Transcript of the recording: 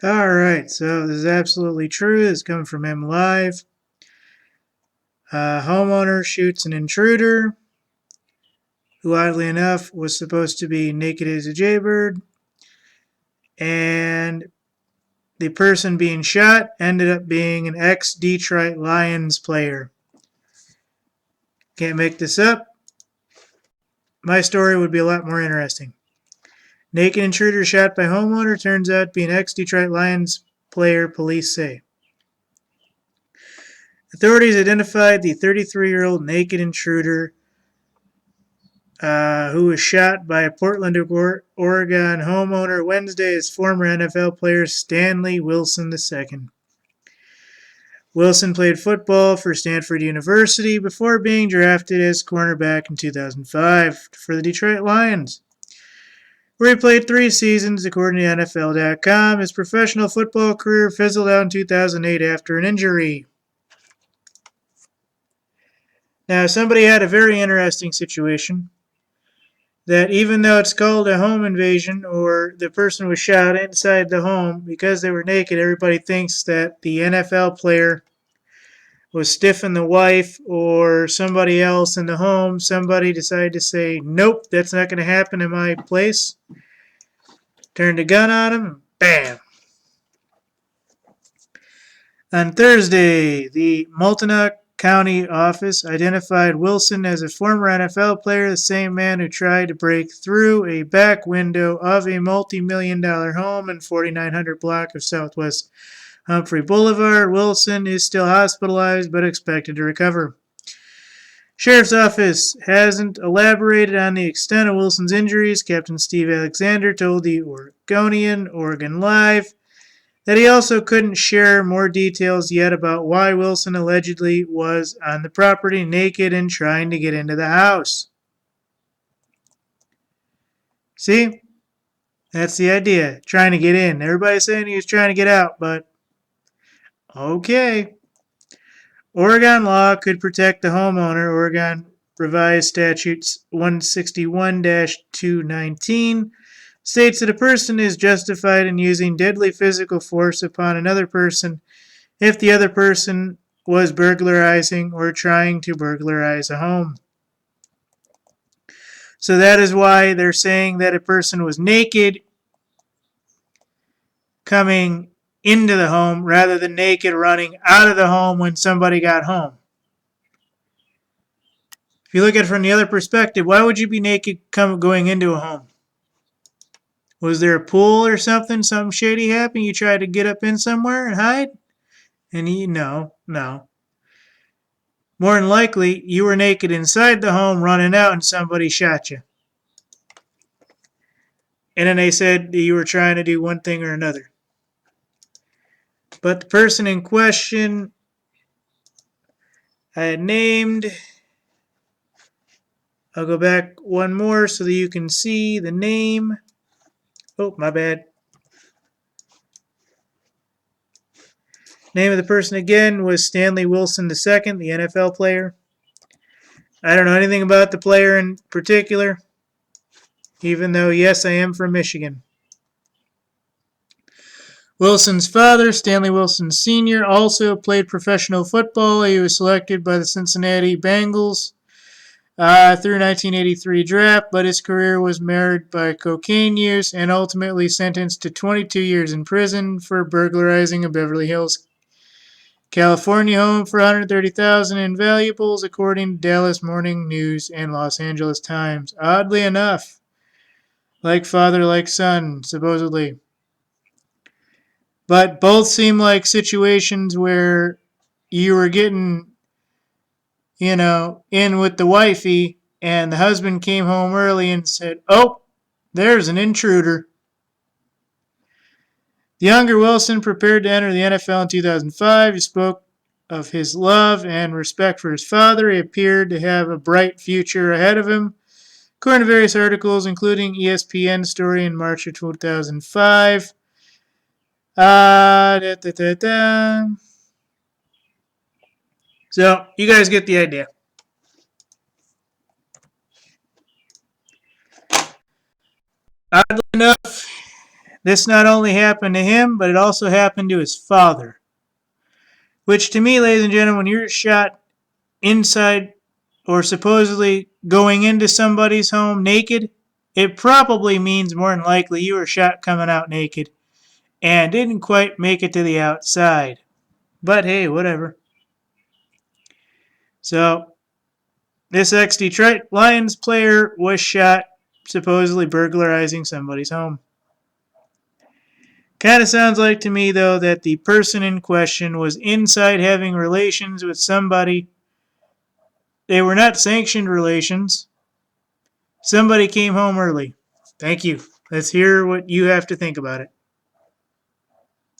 Alright, so this is absolutely true. This is coming from M Live. Homeowner shoots an intruder, who oddly enough was supposed to be naked as a jaybird. And the person being shot ended up being an ex-Detroit Lions player. Can't make this up. My story would be a lot more interesting. Naked intruder shot by homeowner turns out to be an ex-Detroit Lions player, police say. Authorities identified the 33-year-old naked intruder who was shot by a Portland, Oregon homeowner Wednesday as former NFL player Stanley Wilson II. Wilson played football for Stanford University before being drafted as cornerback in 2005 for the Detroit Lions, where he played 3 seasons, according to NFL.com. His professional football career fizzled out in 2008 after an injury. Now, somebody had a very interesting situation that even though it's called a home invasion or the person was shot inside the home because they were naked, everybody thinks that the NFL player was stiffing the wife or somebody else in the home. Somebody decided to say, nope, that's not going to happen in my place. Turned a gun on him, and bam. On Thursday, the Multnomah County office identified Wilson as a former NFL player, the same man who tried to break through a back window of a multi-million-dollar home in 4900 block of Southwest Humphrey Boulevard. Wilson is still hospitalized but expected to recover. Sheriff's office hasn't elaborated on the extent of Wilson's injuries. Captain Steve Alexander told the Oregon Live that he also couldn't share more details yet about why Wilson allegedly was on the property naked and trying to get into the house. See? That's the idea. Trying to get in. Everybody's saying he was trying to get out, but okay. Oregon law could protect the homeowner. Oregon Revised Statutes 161-219 states that a person is justified in using deadly physical force upon another person if the other person was burglarizing or trying to burglarize a home. So that is why they're saying that a person was naked coming into the home rather than naked running out of the home when somebody got home. If you look at it from the other perspective, why would you be naked going into a home? Was there a pool or something? Something shady happened? You tried to get up in somewhere and hide? And no. More than likely, you were naked inside the home running out and somebody shot you. And then they said you were trying to do one thing or another. But the person in question I had named, I'll go back one more so that you can see the name. Oh, my bad. Name of the person again was Stanley Wilson II, the NFL player. I don't know anything about the player in particular, even though, yes, I am from Michigan. Wilson's father, Stanley Wilson Sr., also played professional football. He was selected by the Cincinnati Bengals through 1983 draft, but his career was marred by cocaine use and ultimately sentenced to 22 years in prison for burglarizing a Beverly Hills, California home for $130,000 in valuables, according to Dallas Morning News and Los Angeles Times. Oddly enough, like father, like son, supposedly. But both seem like situations where you were getting, in with the wifey, and the husband came home early and said, oh, there's an intruder. The younger Wilson prepared to enter the NFL in 2005. He spoke of his love and respect for his father. He appeared to have a bright future ahead of him, according to various articles, including ESPN story in March of 2005. So, you guys get the idea. Oddly enough, This not only happened to him, but it also happened to his father. Which to me, ladies and gentlemen, when you're shot inside or supposedly going into somebody's home naked, it probably means more than likely you were shot coming out naked and didn't quite make it to the outside. But hey, whatever. So, this ex-Detroit Lions player was shot supposedly burglarizing somebody's home. Kind of sounds like to me, though, that the person in question was inside having relations with somebody. They were not sanctioned relations. Somebody came home early. Thank you. Let's hear what you have to think about it.